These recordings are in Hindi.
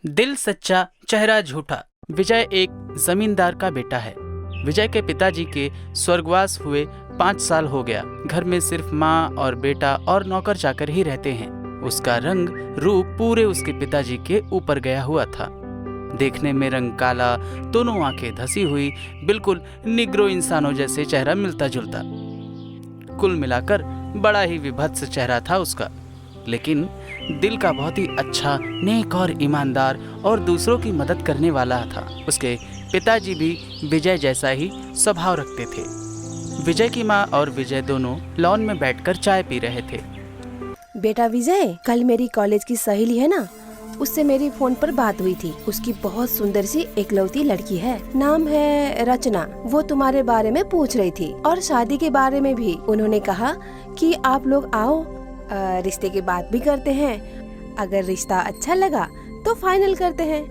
दिल सच्चा चेहरा झूठा। विजय एक जमींदार का बेटा है। विजय के पिताजी के स्वर्गवास हुए 5 साल हो गया। घर में सिर्फ माँ और बेटा और नौकर चाकर ही रहते हैं। उसका रंग रूप पूरे उसके पिताजी के ऊपर गया हुआ था। देखने में रंग काला, दोनों आंखें धसी हुई, बिल्कुल निग्रो इंसानों जैसे चेहरा मिलता जुलता। कुल मिलाकर बड़ा ही विभत्स चेहरा था उसका, लेकिन दिल का बहुत ही अच्छा, नेक और ईमानदार और दूसरों की मदद करने वाला था। उसके पिताजी भी विजय जैसा ही स्वभाव रखते थे। विजय की माँ और विजय दोनों लॉन में बैठकर चाय पी रहे थे। बेटा विजय, कल मेरी कॉलेज की सहेली है ना, उससे मेरी फोन पर बात हुई थी। उसकी बहुत सुंदर सी एकलौती लड़की है, नाम है रचना। वो तुम्हारे बारे में पूछ रही थी और शादी के बारे में भी। उन्होंने कहा कि आप लोग आओ, रिश्ते की बात भी करते हैं। अगर रिश्ता अच्छा लगा तो फाइनल करते हैं।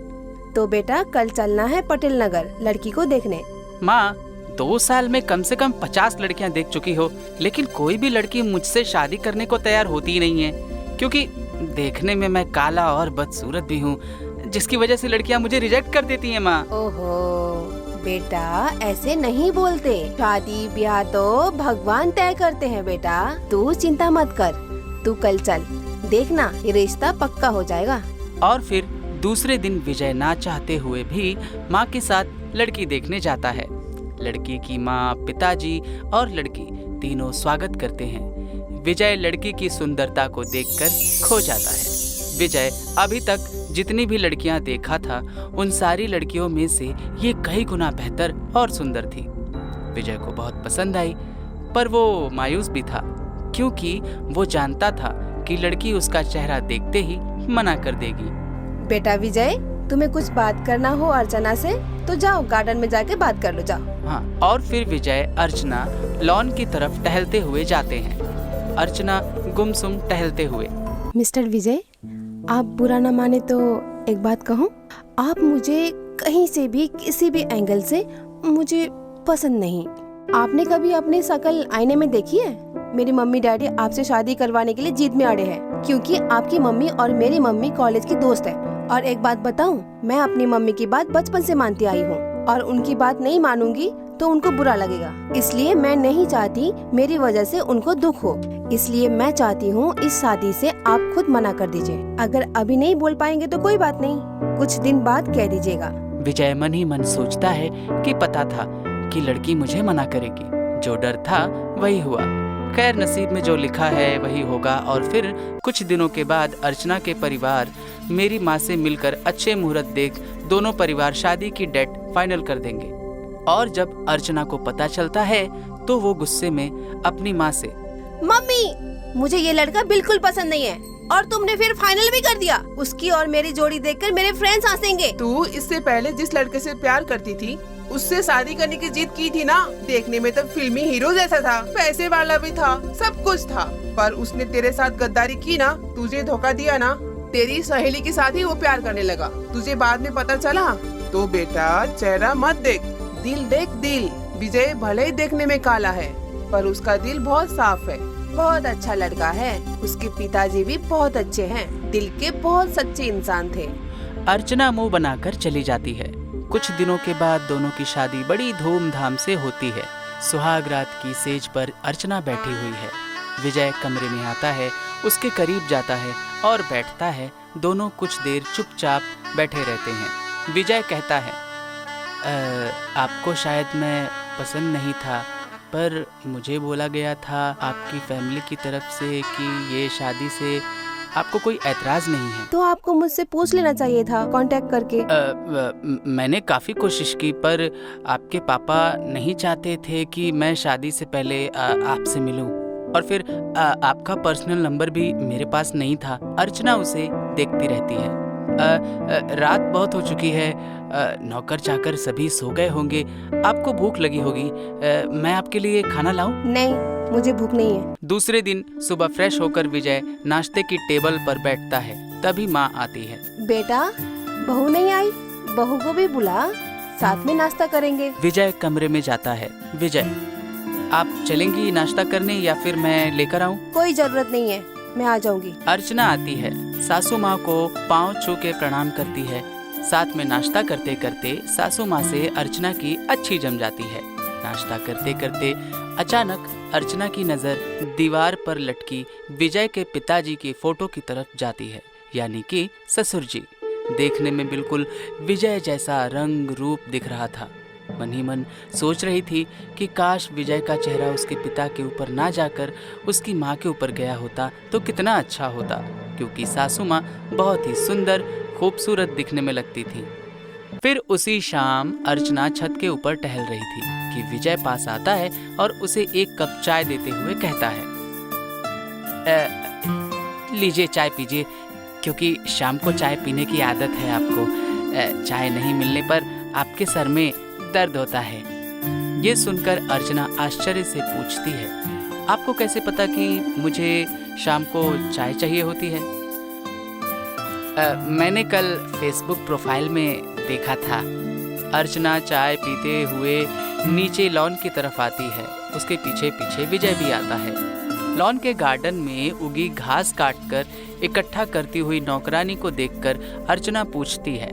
तो बेटा कल चलना है पटेल नगर लड़की को देखने। माँ, 2 साल में कम से कम 50 लड़कियाँ देख चुकी हो, लेकिन कोई भी लड़की मुझसे शादी करने को तैयार होती ही नहीं है, क्योंकि देखने में मैं काला और बदसूरत भी हूँ, जिसकी वजह से लड़कियाँ मुझे रिजेक्ट कर देती हैं। माँ, ओहो बेटा, ऐसे नहीं बोलते। शादी ब्याह तो भगवान तय करते हैं बेटा। तू चिंता मत कर, तू कल चल, देखना ये रिश्ता पक्का हो जाएगा। और फिर दूसरे दिन विजय ना चाहते हुए भी माँ के साथ लड़की देखने जाता है। लड़की की माँ, पिताजी और लड़की तीनों स्वागत करते हैं। विजय लड़की की सुंदरता को देखकर खो जाता है। विजय अभी तक जितनी भी लड़कियां देखा था, उन सारी लड़कियों में से ये कई गुना बेहतर और सुंदर थी। विजय को बहुत पसंद आई, पर वो मायूस भी था, क्योंकि वो जानता था कि लड़की उसका चेहरा देखते ही मना कर देगी। बेटा विजय, तुम्हें कुछ बात करना हो अर्चना से तो जाओ, गार्डन में जाके बात कर लो, जाओ। हाँ, और फिर विजय अर्चना लॉन की तरफ टहलते हुए जाते हैं। अर्चना गुमसुम टहलते हुए। मिस्टर विजय, आप बुरा न माने तो एक बात कहूँ, आप मुझे कहीं से भी किसी भी एंगल से मुझे पसंद नहीं। आपने कभी अपनी शक्ल आईने में देखी है? मेरी मम्मी डैडी आपसे शादी करवाने के लिए जिद में अड़े हैं, क्योंकि आपकी मम्मी और मेरी मम्मी कॉलेज की दोस्त है। और एक बात बताऊं, मैं अपनी मम्मी की बात बचपन से मानती आई हूँ, और उनकी बात नहीं मानूंगी तो उनको बुरा लगेगा। इसलिए मैं नहीं चाहती मेरी वजह से उनको दुख हो। इसलिए मैं चाहती हूँ इस शादी से आप खुद मना कर दीजिए। अगर अभी नहीं बोल पाएंगे तो कोई बात नहीं, कुछ दिन बाद कह दीजिएगा। विजय मन ही मन सोचता है कि पता था कि लड़की मुझे मना करेगी। जो डर था वही हुआ। खैर, नसीब में जो लिखा है वही होगा। और फिर कुछ दिनों के बाद अर्चना के परिवार मेरी माँ से मिलकर अच्छे मुहूर्त देख दोनों परिवार शादी की डेट फाइनल कर देंगे। और जब अर्चना को पता चलता है तो वो गुस्से में अपनी माँ से, मम्मी, मुझे ये लड़का बिल्कुल पसंद नहीं है, और तुमने फिर फाइनल भी कर दिया। उसकी और मेरी जोड़ी देखकर मेरे फ्रेंड्स हंसेंगे। तू इससे पहले जिस लड़के से प्यार करती थी उससे शादी करने की जिद की थी ना। देखने में तो फिल्मी हीरो जैसा था, पैसे वाला भी था, सब कुछ था, पर उसने तेरे साथ गद्दारी की ना, तुझे धोखा दिया ना। तेरी सहेली के साथ ही वो प्यार करने लगा। तुझे बाद में पता चला तो बेटा चेहरा मत देख, दिल देख, दिल। विजय भले ही देखने में काला है, पर उसका दिल बहुत साफ है। बहुत अच्छा लड़का है। उसके पिताजी भी बहुत अच्छे हैं, दिल के बहुत सच्चे इंसान थे। अर्चना मुंह बनाकर चली जाती है। कुछ दिनों के बाद दोनों की शादी बड़ी धूमधाम से होती है। सुहाग रात की सेज पर अर्चना बैठी हुई है। विजय कमरे में आता है, उसके करीब जाता है और बैठता है। दोनों कुछ देर चुपचाप बैठे रहते हैं। विजय कहता है, आपको शायद मैं पसंद नहीं था, पर मुझे बोला गया था आपकी फैमिली की तरफ से कि ये शादी से आपको कोई ऐतराज नहीं है। तो आपको मुझसे पूछ लेना चाहिए था कांटेक्ट करके। मैंने काफी कोशिश की, पर आपके पापा नहीं चाहते थे कि मैं शादी से पहले आपसे मिलूं। और फिर आपका पर्सनल नंबर भी मेरे पास नहीं था। अर्चना उसे देखती रहती है। रात बहुत हो चुकी है, नौकर चाकर सभी सो गए होंगे, आपको भूख लगी होगी, मैं आपके लिए खाना लाऊं? नहीं, मुझे भूख नहीं है। दूसरे दिन सुबह फ्रेश होकर विजय नाश्ते की टेबल पर बैठता है। तभी माँ आती है। बेटा, बहू नहीं आई, बहू को भी बुला, साथ में नाश्ता करेंगे। विजय कमरे में जाता है। विजय, आप चलेंगी नाश्ता करने या फिर मैं लेकर आऊं? कोई जरूरत नहीं है, मैं आ जाऊंगी। अर्चना आती है, सासू माँ को पाँव छू के प्रणाम करती है। साथ में नाश्ता करते करते सासू माँ से अर्चना की अच्छी जम जाती है। नाश्ता करते करते अचानक अर्चना की नज़र दीवार पर लटकी विजय के पिताजी की फोटो की तरफ जाती है, यानी कि ससुर जी। देखने में बिल्कुल विजय जैसा रंग रूप दिख रहा था। मन ही मन सोच रही थी कि काश विजय का चेहरा उसके पिता के ऊपर ना जाकर उसकी माँ के ऊपर गया होता तो कितना अच्छा होता, क्योंकि सासू माँ बहुत ही सुंदर खूबसूरत दिखने में लगती थी। फिर उसी शाम अर्चना छत के ऊपर टहल रही थी कि विजय पास आता है और उसे एक कप चाय देते हुए कहता है, लीजिए चाय पीजिए, क्योंकि शाम को चाय पीने की आदत है आपको। चाय नहीं मिलने पर आपके सर में दर्द होता है। ये सुनकर अर्चना आश्चर्य से पूछती है, आपको कैसे पता कि मुझे शाम को चाय चाहिए होती है? मैंने कल फेसबुक प्रोफाइल में देखा था। अर्चना चाय पीते हुए नीचे लॉन की तरफ आती है। उसके पीछे पीछे विजय भी आता है। लॉन के गार्डन में उगी घास काटकर इकट्ठा करती हुई नौकरानी को देखकर अर्चना पूछती है,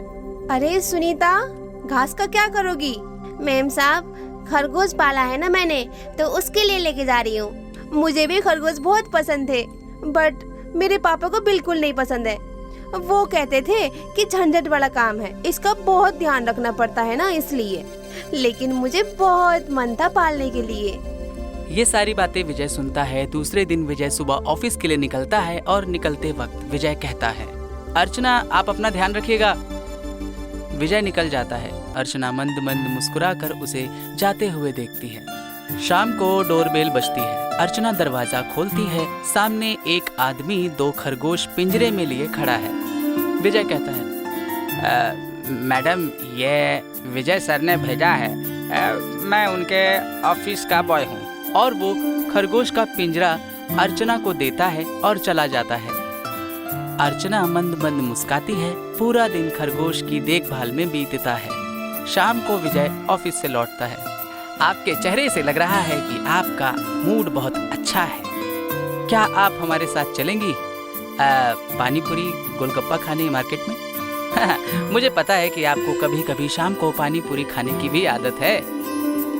अरे सुनीता, घास का क्या करोगी? मैम साहब, खरगोश पाला है ना मैंने, तो उसके लिए लेके जा रही हूँ। मुझे भी खरगोश बहुत पसंद थे, बट मेरे पापा को बिल्कुल नहीं पसंद है। वो कहते थे कि झंझट वाला काम है, इसका बहुत ध्यान रखना पड़ता है ना, इसलिए। लेकिन मुझे बहुत मन था पालने के लिए। ये सारी बातें विजय सुनता है। दूसरे दिन विजय सुबह ऑफिस के लिए निकलता है और निकलते वक्त विजय कहता है, अर्चना आप अपना ध्यान रखिएगा। विजय निकल जाता है। अर्चना मंद मंद मुस्कुराकर उसे जाते हुए देखती है। शाम को डोरबेल बजती है। अर्चना दरवाजा खोलती है। सामने एक आदमी 2 खरगोश पिंजरे में लिए खड़ा है। विजय कहता है, मैडम ये विजय सर ने भेजा है, मैं उनके ऑफिस का बॉय हूँ। और वो खरगोश का पिंजरा अर्चना को देता है और चला जाता है। अर्चना मंद मंद मुस्काती है। पूरा दिन खरगोश की देखभाल में बीतता है। शाम को विजय ऑफिस से लौटता है। आपके चेहरे से लग रहा है कि आपका मूड बहुत अच्छा है। क्या आप हमारे साथ चलेंगी पानी पूरी गोलगप्पा खाने मार्केट में? मुझे पता है कि आपको कभी कभी शाम को पानी पूरी खाने की भी आदत है।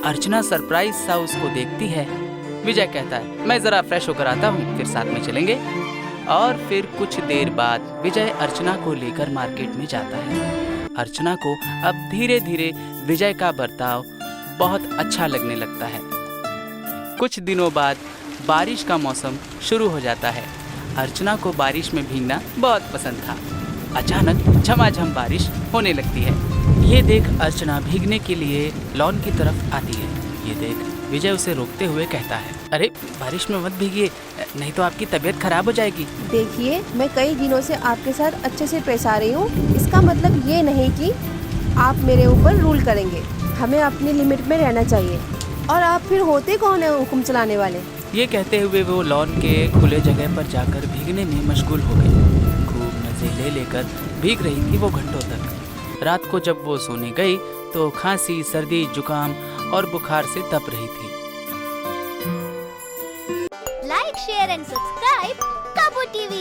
अर्चना सरप्राइज सा उसको देखती है। विजय कहता है, मैं जरा फ्रेश होकर आता हूँ, फिर साथ में चलेंगे। और फिर कुछ देर बाद विजय अर्चना को लेकर मार्केट में जाता है। अर्चना को अब धीरे धीरे विजय का बर्ताव बहुत अच्छा लगने लगता है। कुछ दिनों बाद बारिश का मौसम शुरू हो जाता है। अर्चना को बारिश में भीगना बहुत पसंद था। अचानक झमाझम बारिश होने लगती है। ये देख अर्चना भीगने के लिए लॉन की तरफ आती है। ये देख विजय उसे रोकते हुए कहता है, अरे बारिश में मत भीगिए, नहीं तो आपकी तबीयत खराब हो जाएगी। देखिए, मैं कई दिनों से आपके साथ अच्छे से पेश आ रही हूँ। इसका मतलब ये नहीं कि आप मेरे ऊपर रूल करेंगे। हमें अपनी लिमिट में रहना चाहिए। और आप फिर होते कौन है हुक्म चलाने वाले? ये कहते हुए वो लॉन के खुले जगह पर जाकर भीगने में मशगूल हो गई। खूब मजे लेकर भीग रही थी वो घंटों तक। रात को जब वो सोने गई तो खांसी, सर्दी, जुकाम और बुखार से तप रही थी। Like, share and subscribe Kabu TV.